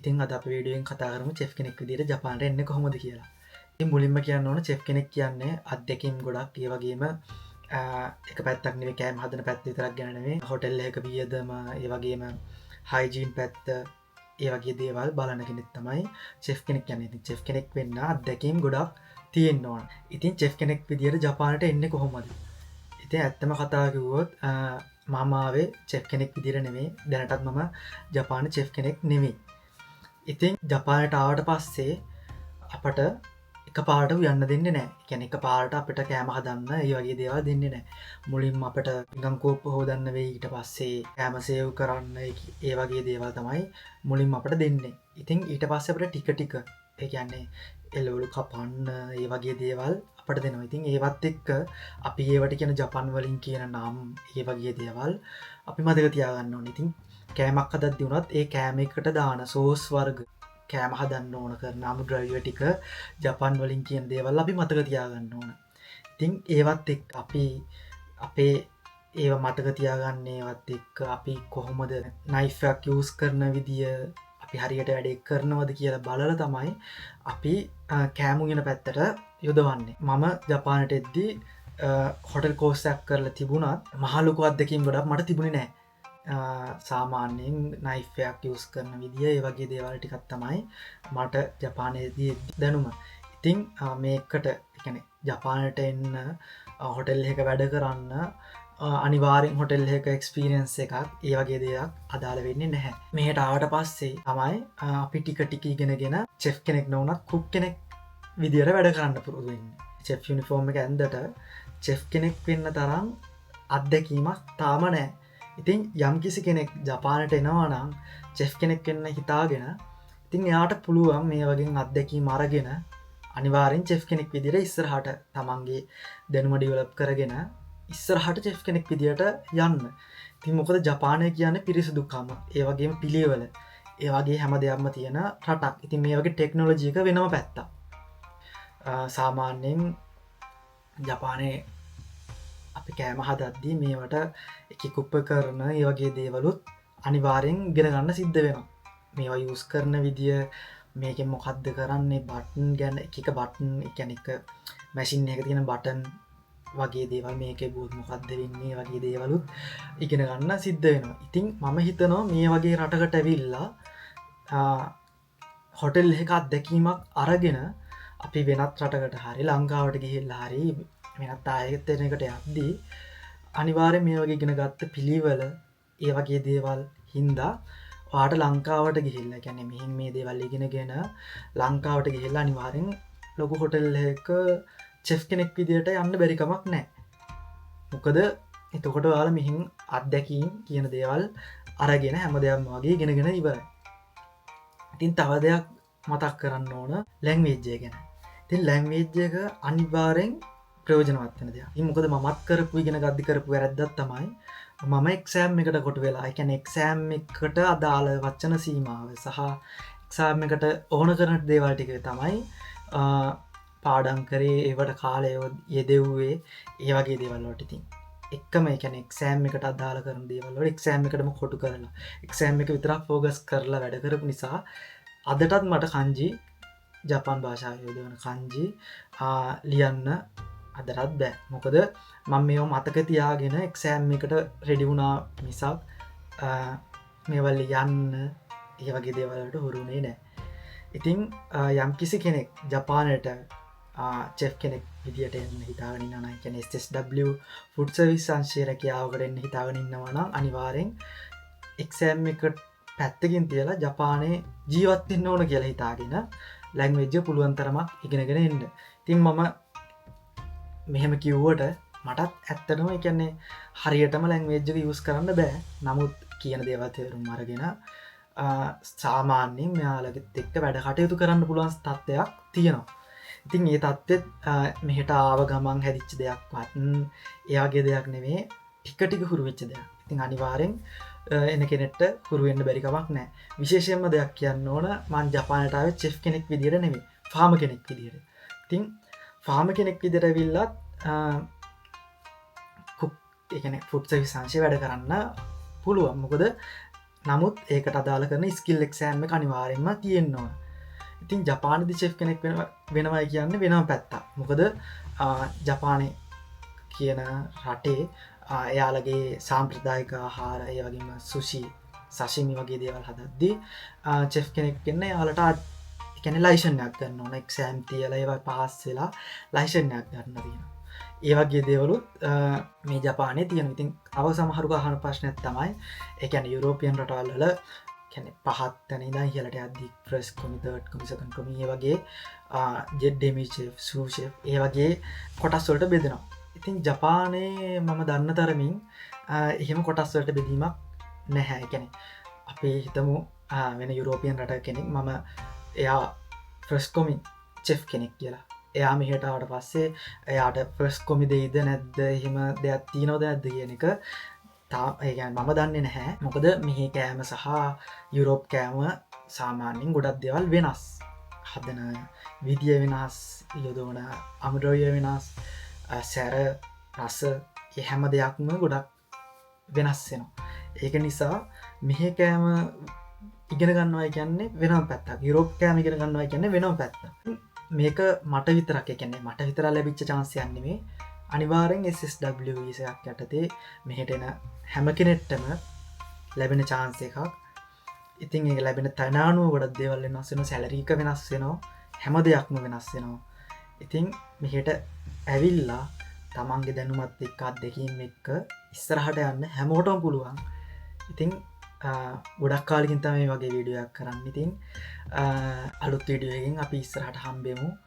ඉතින් අද අප වීඩියෝෙන් කතා කරමු චෙෆ් කෙනෙක් විදිහට ජපානට එන්නේ කොහොමද කියලා. ඉතින් මුලින්ම කියන්න ඕන චෙෆ් කෙනෙක් කියන්නේ අත්දැකීම් ගොඩක් ඒ වගේම එක පැත්තක් නෙවෙයි කෑම හදන පැත්ත විතරක් ගැන නෙවෙයි හොටෙල් එකක වියදම ඒ වගේම හයිජීන් පැත්ත ඒ වගේ දේවල් බලන කෙනෙක් තමයි චෙෆ් කෙනෙක් කියන්නේ. ඉතින් චෙෆ් කෙනෙක් වෙන්න අත්දැකීම් ගොඩක් තියෙන්න ඕන. ඉතින් චෙෆ් කෙනෙක් විදිහට ජපානට එන්නේ කොහොමද? ඉතින් ඇත්තම කතා කිව්වොත් මම ආවේ චෙෆ් කෙනෙක් විදිහට නෙමෙයි. දැනටත් මම ජපාන චෙෆ් කෙනෙක් නෙමෙයි. ඉතින් ජපානට ආවට පස්සේ අපට එක පාට යන්න දෙන්නේ නෑ. කියන්නේ එක පාට අපිට කෑම හදන්න ඒ වගේ දේවල් දෙන්නේ නෑ. මුලින්ම අපිට නිකන් කෝප්ප හොදන්න වෙයි. ඊට පස්සේ කෑම සේව් කරන්න ඒ වගේ දේවල් තමයි මුලින්ම අපිට දෙන්නේ. ඉතින් ඊට පස්සේ අපිට ටික ටික ඒ කියන්නේ එළවලු කපන්න ඒ වගේ දේවල් අපිට දෙනවා. ඉතින් ඒවත් එක්ක අපි ඒවට කියන ජපන් වලින් කියන නම් ඒ වගේ දේවල් අපි මතක තියාගන්න ඕනේ. ඉතින් කෑමක් හදද්දී වුණත් ඒ කෑම එකට දාන සෝස් වර්ග කෑම හදන්න ඕන කරන අමුද්‍රව්‍ය ටික ජපන් වලින් කියන දේවල් අපි මතක තියාගන්න ඕන. ඉතින් ඒවත් එක්ක අපි අපේ ඒව මතක තියාගන්න ඒවත් එක්ක අපි කොහොමද නයිෆ් එකක් යූස් කරන විදිය අපි හරියට වැඩේ කරනවද කියලා බලලා තමයි අපි කෑම උයන පැත්තට යොදවන්නේ. මම ජපානට එද්දී හොටල් කෝස් එකක් කරලා තිබුණත් මහ ලොකු අත්දැකීම් ගොඩක් මට තිබුණේ නැහැ. සාමාන්‍යයෙන් නයිෆ් එකක් යූස් කරන විදිය ඒ වගේ දේවල් ටිකක් තමයි මට ජපානයේදී දැනුම. ඉතින් මේකට කියන්නේ ජපානට එන්න හොටෙල් එකක වැඩ කරන්න අනිවාර්යෙන් හොටෙල් එකක එක්ස්පීරියන්ස් එකක් ඒ වගේ දෙයක් අදාළ වෙන්නේ නැහැ. මෙහෙට ආවට පස්සේ තමයි අපි ටික ටික ඉගෙනගෙන චෙෆ් කෙනෙක් නොවුනත් කුක් කෙනෙක් විදියට වැඩ කරන්න පුරුදු වෙන්නේ. චෙෆ් යුනිෆෝම් එක ඇඳට චෙෆ් කෙනෙක් වෙන්න තරම් අත්දැකීමක් තාම නැහැ. ඉතින් යම් කිසි කෙනෙක් ජපානට එනවා නම් චෙෆ් කෙනෙක් වෙන්න හිතාගෙන ඉතින් එයාට පුළුවන් මේ වගේ අත්දැකීම් අරගෙන අනිවාර්යෙන් චෙෆ් කෙනෙක් විදිහට ඉස්සරහට තමන්ගේ දැනුම ඩෙවලොප් කරගෙන ඉස්සරහට චෙෆ් කෙනෙක් විදිහට යන්න. ඉතින් මොකද ජපානය කියන්නේ පිරිසිදුකම, ඒ වගේම පිළිවෙල, ඒ වගේ හැම දෙයක්ම තියෙන රටක්. ඉතින් මේ වගේ ටෙක්නොලොජි එක වෙනම පැත්තක්. සාමාන්‍යයෙන් ජපානයේ අපි කෑම හදද්දී මේවට එකෙක් කරන ඒ වගේ දේවලුත් අනිවාර්යෙන් ඉගෙන ගන්න සිද්ධ වෙනවා. මේවා යූස් කරන විදිය, මේකෙන් මොකද්ද කරන්නේ, බටන් ගැන එක බටන් කියන්නේ එක මැෂින් එකක තියෙන බටන් වගේ දේවල් මේකේ බූත් මොකද්ද වෙන්නේ වගේ දේවලුත් ඉගෙන ගන්න සිද්ධ වෙනවා. ඉතින් මම හිතනවා මේ වගේ රටකට ඇවිල්ලා හොටෙල් එකක අත්දැකීමක් අරගෙන අපි වෙනත් රටකට හරි ලංකාවට ගිහිල්ලා හරි වෙනත් ආයතනයකට යද්දී අනිවාර්යෙන් මේ වගේ ඉගෙන ගත්ත පිළිවෙල ඒ වගේ දේවල් හින්දා ඔයාට ලංකාවට ගිහිල්ලා කියන්නේ මෙහින් මේ දේවල් ඉගෙනගෙන ලංකාවට ගිහිල්ලා අනිවාර්යෙන් ලොකු හොටෙල් එකක චෙෆ් කෙනෙක් විදියට යන්න බැරි කමක් නැහැ. මොකද එතකොට ඔයාලා මෙහින් අත්දැකීම් කියන දේවල් අරගෙන හැමදේම වගේ ඉගෙනගෙන ඉවරයි. ඉතින් තව දෙයක් මතක් කරන්න ඕන ලැන්ග්වේජ් එක ගැන. ඉතින් ලැන්ග්වේජ් එක අනිවාර්යෙන් ප්‍රයෝජනවත් වෙන දෙයක්. ඉතින් මොකද මමත් කරපු ඉගෙන ගද්දි කරපු වැරද්දක් තමයි මම එක්සෑම් එකට කොට වෙලා, ඒ කියන්නේ එක්සෑම් එකට අදාළ වචන සීමාව සහ එක්සෑම් එකට ඕන කරන දේවල් ටික තමයි පාඩම් කරේ, ඒවට කාලය යෙදෙව්වේ ඒ වගේ දේවල් වලට. ඉතින් එකම ඒ කියන්නේ එක්සෑම් එකට අදාළ කරන දේවල් වල එක්සෑම් එකටම කොටු කරලා එක්සෑම් එක විතරක් ફોකස් කරලා වැඩ කරපු නිසා අදටත් මට කන්ජි ජපාන් භාෂාවේ යොදවන කන්ජි ලියන්න අදටත් බෑ. මොකද මම මේව මතක තියාගෙන එක්සෑම් එකට රෙඩි වුණා මිසක් මේවල් ලියන්න ඒ වගේ දේවල් වලට හුරුුනේ නෑ. ඉතින් යම් කිසි කෙනෙක් ජපානයට චෙෆ් කෙනෙක් විදියට එන්න හිතාගෙන ඉන්නවා නම් කියන්නේ SSW ෆුඩ් සර්විස් අංශයේ රැකියාවකට එන්න හිතාගෙන ඉන්නවා නම් අනිවාර්යෙන් එක්සෑම් එක පැත්තකින් තියලා ජපානයේ ජීවත් වෙන්න ඕන කියලා හිතාගෙන ලැන්ග්වේජ් එක පුළුවන් තරමක් ඉගෙනගෙන එන්න. ඉතින් මම මෙහෙම කිව්වට මටත් ඇත්තටම ඒ කියන්නේ හරියටම ලැන්ග්වේජ් එක යූස් කරන්න බෑ. නමුත් කියන දේවල් තේරුම් අරගෙන සාමාන්‍යයෙන් මෙයාලගෙත් එක්ක වැඩ කටයුතු කරන්න පුළුවන් තත්ත්වයක් තියෙනවා. ඉතින් මේ තත්ත්වෙත් මෙහෙට ආව ගමන් හැදිච්ච දෙයක්වත් ඒ වගේ දෙයක් නෙමෙයි, ටික ටික හුරු වෙච්ච දෙයක්. ඉතින් අනිවාර්යෙන් එන කෙනෙක්ට හුරු වෙන්න බැරි කමක් නැහැ. විශේෂයෙන්ම දෙයක් කියන්න ඕන, මම ජපානට ආවේ චෙෆ් කෙනෙක් විදියට නෙමෙයි, ෆාම කෙනෙක් විදියට. ඉතින් ෆාම කෙනෙක් විදියට ඇවිල්ලත් කුක් ඒ කියන්නේ ෆුඩ් සර්විස් අංශයේ වැඩ කරන්න පුළුවන්. මොකද නමුත් ඒකට අදාළ කරන ස්කිල් එක්ෂෑම්ම අනිවාරෙන්ම තියෙන්නවා. ඉතින් ජපානදි චෙෆ් කෙනෙක් වෙනවයි කියන්න වෙනම් පැත්තා. මොකද ජපානය කියන රටේ එයාලගේ සාම්ප්‍රදායික ආහාර ඒ වගේම සුෂි සශිමි වගේ දේවල් හදද්දී චෙෆ් කෙනෙක් වෙන්න යාලට එකන ලයිෂණයක් ගන්න ඕන එක්ෂෑම් තියල ඒව පහස් වෙලා ලයිෂණයක් ගන්න තියෙන. ඒ වගේ දේවලුත් මේ ජපානය තියෙන. ඉතින් අව සමහරු අහන ප්‍රශ්නයක් තමයි ඒකැන යුරෝපියන් රටවල්ල කැන පහත්තන දා කියලට අදදි ප්‍රස් කොමි තර්ඩ් කොමිසකන් කොමිය වගේ ජෙඩ්ඩෙමි සූෂ ඒ වගේ කොටස්වලට බෙදෙනවා. ඉතින් ජපානයේ මම දන්න තරමින් එහෙම කොටස්වලට බෙදීමක් නැහැ. කැනෙ අපේ හිතමු වෙන යුරෝපියන් රට කෙනෙක් මම එයා ෆ්‍රස් කොමි චෙෆ් කෙනෙක් කියලා එයා මෙහටාවට පස්සේ එයාට ෆ්‍රස් කොමි දෙයිද නැද්ද එහෙම දෙයක් තියනොද ඇද කියන එක ඒගැන් මම දන්නේ නැහැ. මොකද මෙහි කෑම සහ යුරෝප් කෑම සාමාන්‍යෙන් ගොඩක් දෙවල් වෙනස් හදන විදිිය වෙනස් යොදවන අමඩෝය වෙනස් සැර රස හැම දෙයක්ම ගොඩක් වෙනස් වෙනවා. ඒක නිසා මෙහෙ කෑම ඉගෙන ගන්නවා කියන්නේ වෙනම් පැත්තක්. යුරෝප් කෑම ඉගෙන ගන්නවා කියන්නේ වෙනම් පැත්ත. මේක මට විතරක් කියන්නේ මට විතර ලැබිච්ච chance යන්නේ මේ අනිවාර්යෙන් SSW වීසයක් යටතේ මෙහෙට එන හැම කෙනෙක්ටම ලැබෙන chance එකක්. ඉතින් ඒක ලැබෙන තැන අනුව ගොඩක් දේවල් වෙනස් වෙනවා. සැලරි එක වෙනස් වෙනවා. හැම දෙයක්ම වෙනස් වෙනවා. ඉතින් මෙහෙට ඇවිල්ලා තමන්ගේ දැනුමත් එක්ක අත්දැකීම් එක්ක ඉස්සරහට යන්න හැමෝටම පුළුවන්. ඉතින් ගොඩක් කාලකින් තමයි වගේ වීඩියෝයක් කරන්න. ඉතින් අලුත් වීඩියෝ එකකින් අපි ඉස්සරහට හම්බෙමු.